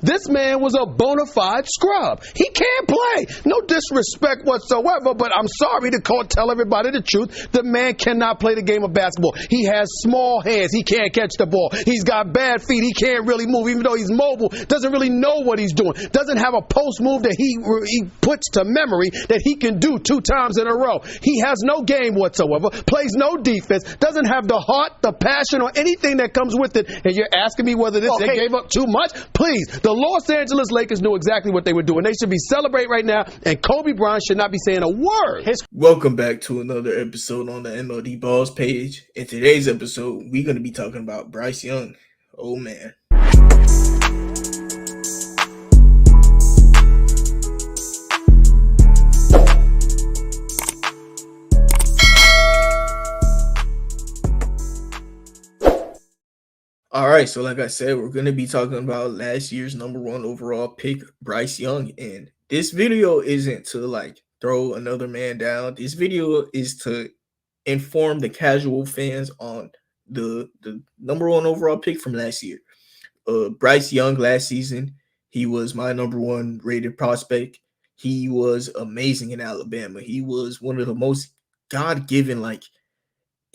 This man was a bona fide scrub. He can't play. No disrespect whatsoever, but I'm sorry to tell everybody the truth. The man cannot play the game of basketball. He has small hands. He can't catch the ball. He's got bad feet. He can't really move, even though he's mobile. Doesn't really know what he's doing. Doesn't have a post move that he puts to memory that he can do 2 times in a row. He has no game whatsoever. Plays no defense. Doesn't have the heart, the passion, or anything that comes with it. And you're asking me whether they gave up too much? Please, the Los Angeles Lakers knew exactly what they were doing. They should be celebrating right now, and Kobe Bryant should not be saying a word. Welcome back to another episode on the MLD Balls page. In today's episode, we're going to be talking about Bryce Young. Oh, man. All right, so like I said, we're going to be talking about last year's #1 overall pick, Bryce Young. And this video isn't to like throw another man down. This video is to inform the casual fans on the #1 overall pick from last year. Bryce Young last season, he was my #1 rated prospect. He was amazing in Alabama. He was one of the most God-given,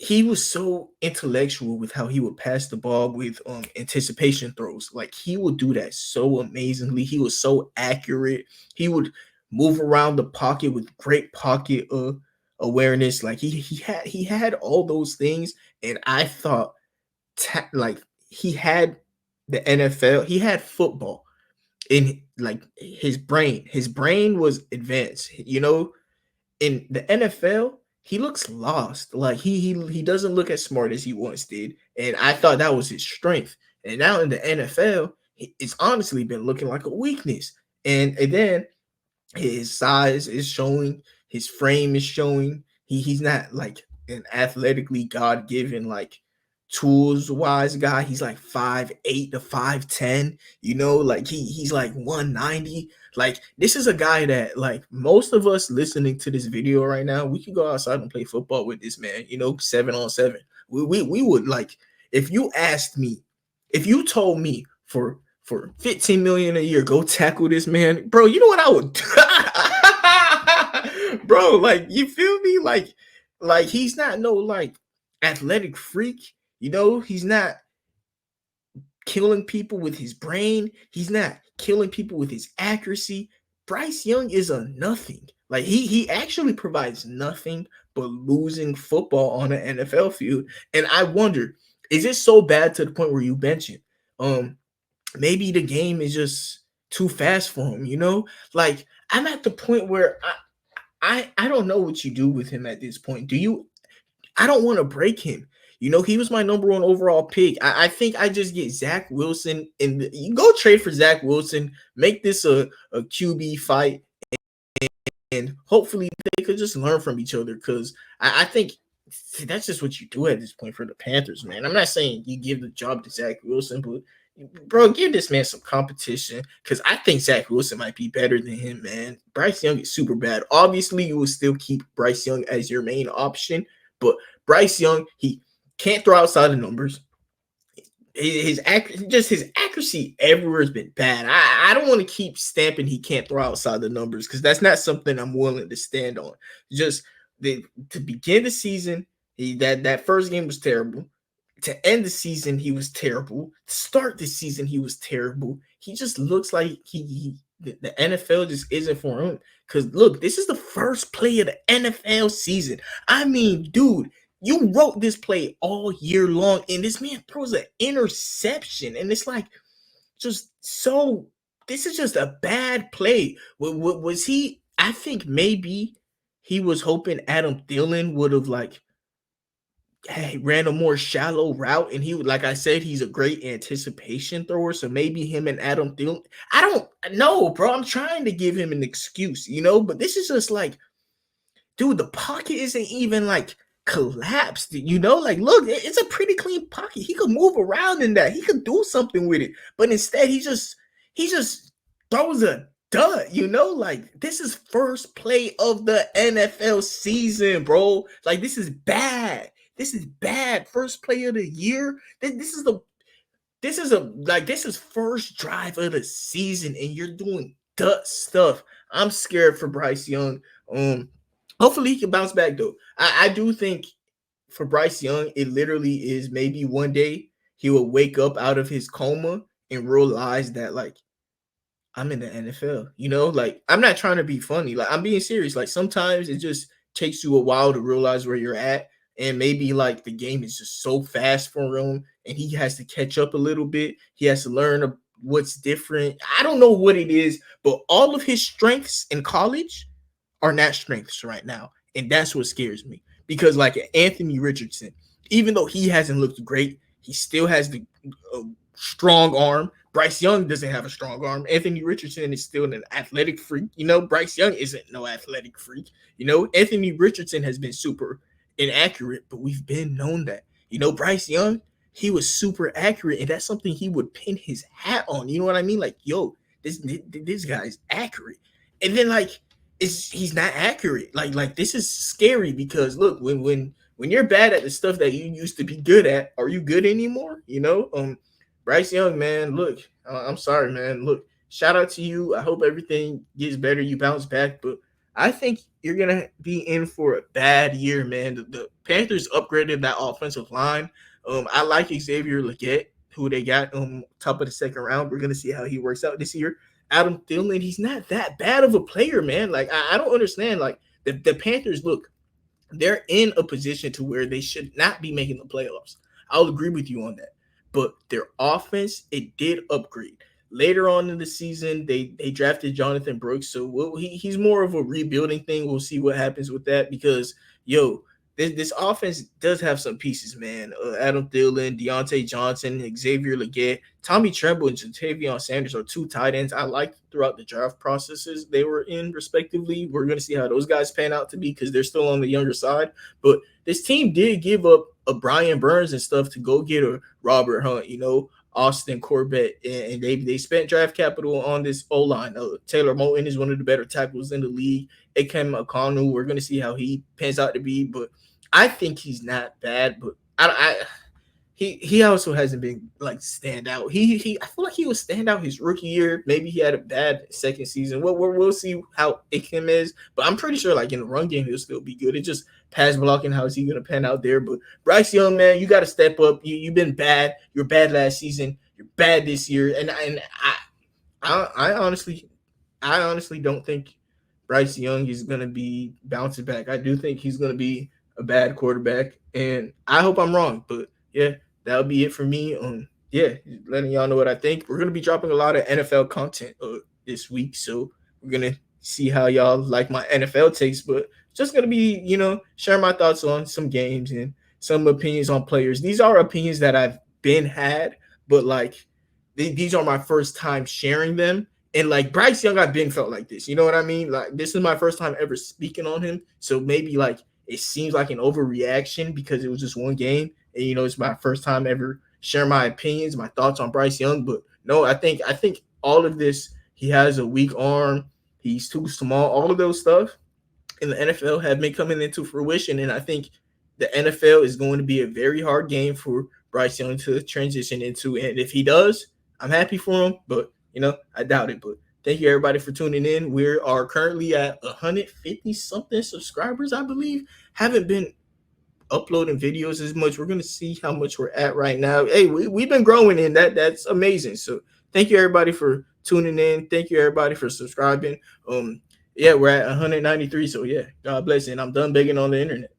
he was so intellectual with how he would pass the ball with anticipation throws. Like, he would do that so amazingly. He was so accurate. He would move around the pocket with great pocket awareness. Like, he had all those things, and I thought he had the NFL. He had football in his brain. His brain was advanced. You know, in the NFL, he looks lost. Like he doesn't look as smart as he once did. And I thought that was his strength. And now in the NFL, it's honestly been looking like a weakness. And then his size is showing, his frame is showing. He's not like an athletically God-given, tools wise guy. He's like 5'8" to 5'10, you know, like he's like 190. Like, this is a guy that, like, most of us listening to this video right now, we could go outside and play football with this man, you know, 7-on-7. We would, like, if you told me for 15 million a year, go tackle this man, bro, you know what I would do? Bro, like, you feel me? Like he's not no athletic freak. You know, he's not killing people with his brain. He's not killing people with his accuracy. Bryce Young is a nothing. Like, he actually provides nothing but losing football on an NFL field. And I wonder, is it so bad to the point where you bench him? Maybe the game is just too fast for him, you know? Like, I'm at the point where I don't know what you do with him at this point. I don't want to break him. You know, he was my #1 overall pick. I think I just get Zach Wilson, and you go trade for Zach Wilson, make this a QB fight, and hopefully they could just learn from each other, because I think that's just what you do at this point for the Panthers, man. I'm not saying you give the job to Zach Wilson, but, bro, give this man some competition, because I think Zach Wilson might be better than him, man. Bryce Young is super bad. Obviously, you will still keep Bryce Young as your main option, but Bryce Young, he can't throw outside the numbers. His accuracy everywhere has been bad. I don't want to keep stamping he can't throw outside the numbers, because that's not something I'm willing to stand on. Just to begin the season, that first game was terrible. To end the season, he was terrible. To start the season, he was terrible. He just looks like the NFL just isn't for him. Because, look, this is the first play of the NFL season. I mean, dude, you wrote this play all year long, and this man throws an interception, and it's like, just so, this is just a bad play. Was he, I think maybe he was hoping Adam Thielen would have, ran a more shallow route, and he would, like I said, he's a great anticipation thrower, so maybe him and Adam Thielen, I don't know, bro. I'm trying to give him an excuse, you know, but this is just like, dude, the pocket isn't even collapsed, you know, look, it's a pretty clean pocket. He could move around in that. He could do something with it, but instead he just throws a dud, you know. This is first play of the NFL season, bro. This is bad. This is bad. First play of the year. This is this is first drive of the season, and you're doing duh stuff. I'm scared for Bryce Young. Um, Hopefully he can bounce back though. I do think for Bryce Young, it literally is maybe one day he will wake up out of his coma and realize that like I'm in the NFL. Like I'm not trying to be funny. Like I'm being serious. Like sometimes it just takes you a while to realize where you're at. And maybe like the game is just so fast for him and he has to catch up a little bit. He has to learn what's different. I don't know what it is, but all of his strengths in college are not strengths right now. And that's what scares me. Because like Anthony Richardson, even though he hasn't looked great, he still has the strong arm. Bryce Young doesn't have a strong arm. Anthony Richardson is still an athletic freak. Bryce Young isn't no athletic freak. Anthony Richardson has been super inaccurate, but we've been known that. Bryce Young, he was super accurate, and that's something he would pin his hat on. You know what I mean? Like, yo, this guy's accurate. And then like he's not accurate. Like this is scary because look, when you're bad at the stuff that you used to be good at, are you good anymore? Bryce Young, man, look, I'm sorry, man. Look, shout out to you. I hope everything gets better. You bounce back, but I think you're gonna be in for a bad year, man. The Panthers upgraded that offensive line. I like Xavier Legette, who they got top of the second round. We're gonna see how he works out this year. Adam Thielen, he's not that bad of a player, man. Like I don't understand. Like the Panthers, look, they're in a position to where they should not be making the playoffs. I'll agree with you on that. But their offense, it did upgrade. Later on in the season, they drafted Jonathan Brooks, so he's more of a rebuilding thing. We'll see what happens with that because this offense does have some pieces, man. Adam Thielen, Deontay Johnson, Xavier Legette, Tommy Tremble, and Jatavion Sanders are two tight ends I liked throughout the draft processes they were in, respectively. We're going to see how those guys pan out to be because they're still on the younger side. But this team did give up a Brian Burns and stuff to go get a Robert Hunt, Austin Corbett, and they spent draft capital on this O-line. Taylor Moton is one of the better tackles in the league. Akem O'Connell, we're going to see how he pans out to be, but I think he's not bad, but he also hasn't been like stand out. I feel like he was stand out his rookie year. Maybe he had a bad second season. We'll see how Akem is, but I'm pretty sure like in the run game he'll still be good. It's just pass blocking. How is he going to pan out there? But Bryce Young, man, you got to step up. You've been bad. You're bad last season. You're bad this year, and I honestly don't think Bryce Young is going to be bouncing back. I do think he's going to be a bad quarterback, and I hope I'm wrong. But yeah, that'll be it for me. Yeah, letting y'all know what I think. We're going to be dropping a lot of NFL content this week, so we're going to see how y'all like my NFL takes. But just going to be, sharing my thoughts on some games and some opinions on players. These are opinions that I've been had, but like these are my first time sharing them. And like Bryce Young, I've been felt like this. You know what I mean? Like this is my first time ever speaking on him. So maybe like it seems like an overreaction because it was just one game. And it's my first time ever sharing my opinions, my thoughts on Bryce Young. But no, I think all of this, he has a weak arm, he's too small, all of those stuff in the NFL have been coming into fruition. And I think the NFL is going to be a very hard game for Bryce Young to transition into. And if he does, I'm happy for him. But I doubt it. But thank you everybody for tuning in. We are currently at 150 something subscribers, I believe. Haven't been uploading videos as much. We're gonna see how much we're at right now. Hey, we've been growing in that's amazing. So thank you everybody for tuning in. Thank you everybody for subscribing. Yeah, we're at 193. So yeah, God bless, and I'm done begging on the internet.